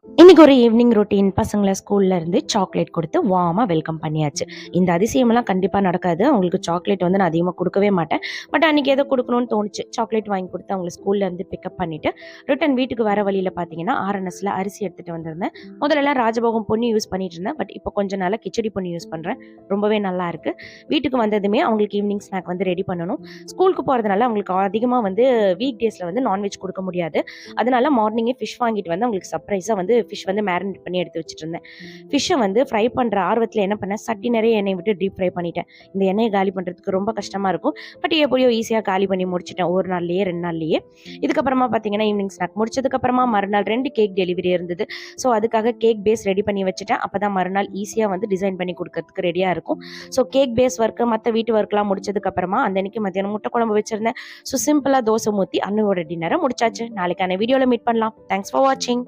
இன்னைக்கு ஒரு evening routine பசங்கள ஸ்கூல்ல இருந்து சாக்லேட் கொடுத்து வார்மா வெல்கம் பண்ணியாச்சு. இந்த அதிசயமெல்லாம் கண்டிப்பா நடக்காது. அவங்களுக்கு சாக்லேட் வந்து நான் அதிகமா குடுக்கவே மாட்டேன். பட் அன்னைக்கு ஏதோ குடுக்கணும்னு தோணுச்சு. சாக்லேட் வாங்கி குடுத்து அவங்கள ஸ்கூல்ல இருந்து பிக்கப் பண்ணிட்டு, ரிட்டர்ன் வீட்டுக்கு வர வழியில பார்த்தீங்கன்னா, ஆர்என்எஸ்ல அரிசி எடுத்துட்டு வந்திருந்தேன். முதல்லலாம் ராஜபோகம் பொன்னி யூஸ் பண்ணிட்டு இருந்தேன். பட் இப்போ கொஞ்ச நாளா கிச்சடி பொன்னி யூஸ் பண்றேன். ரொம்பவே நல்லா இருக்கு. வீட்டுக்கு வந்ததுமே அவங்களுக்கு ஈவினிங் ஸ்நாக் வந்து ரெடி பண்ணணும். ஸ்கூலுக்கு போறதுனால அவங்களுக்கு அதிகமா வந்து வீக் டேஸ்ல வந்து நான்வெஜ் குடுக்க முடியாது. அதனால மார்னிங்கே ஃபிஷ் வாங்கிட்டு வந்து அவங்களுக்கு சர்ப்ரைஸா வந்து ஃபிஷ் வந்து மேரினேட் பண்ணி எடுத்து வச்சுட்டு இருந்தேன். ஃபிஷ்ஷை வந்து ஃப்ரை பண்ணுற ஆர்வத்தில் என்ன பண்ணேன், சட்டி நிறைய எண்ணெய் விட்டு டீப் ஃப்ரை பண்ணிட்டேன். இந்த எண்ணெயை காலி பண்ணுறதுக்கு ரொம்ப கஷ்டமாக இருக்கும். பட் எப்படியோ ஈஸியாக காலி பண்ணி முடிச்சிட்டேன், ஒரு நாள்லேயே 2 நாள்லேயே. இதுக்கப்புறமா பார்த்தீங்கன்னா ஈவினிங் ஸ்நாக் முடிச்சதுக்கப்புறமா மறுநாள் 2 கேக் டெலிவரி இருந்தது. ஸோ அதுக்காக கேக் பேஸ் ரெடி பண்ணி வச்சுட்டேன். அப்போ தான் மறுநாள் ஈஸியாக வந்து டிசைன் பண்ணி கொடுக்கறதுக்கு ரெடியாக இருக்கும். ஸோ கேக் பேஸ் ஒர்க்கு மற்ற வீட்டு ஒர்க்லாம் முடிச்சதுக்கப்புறமா அந்த அன்னைக்கு மத்தியானம் முட்டை குழம்பு வச்சிருந்தேன். ஸோ சிம்பிளாக தோசை ஊற்றி அன்னையோட டின்னரை முடிச்சாச்சு. நாளைக்கான வீடியோவில் மீட் பண்ணலாம். தேங்க்ஸ் ஃபார் வாட்சிங்.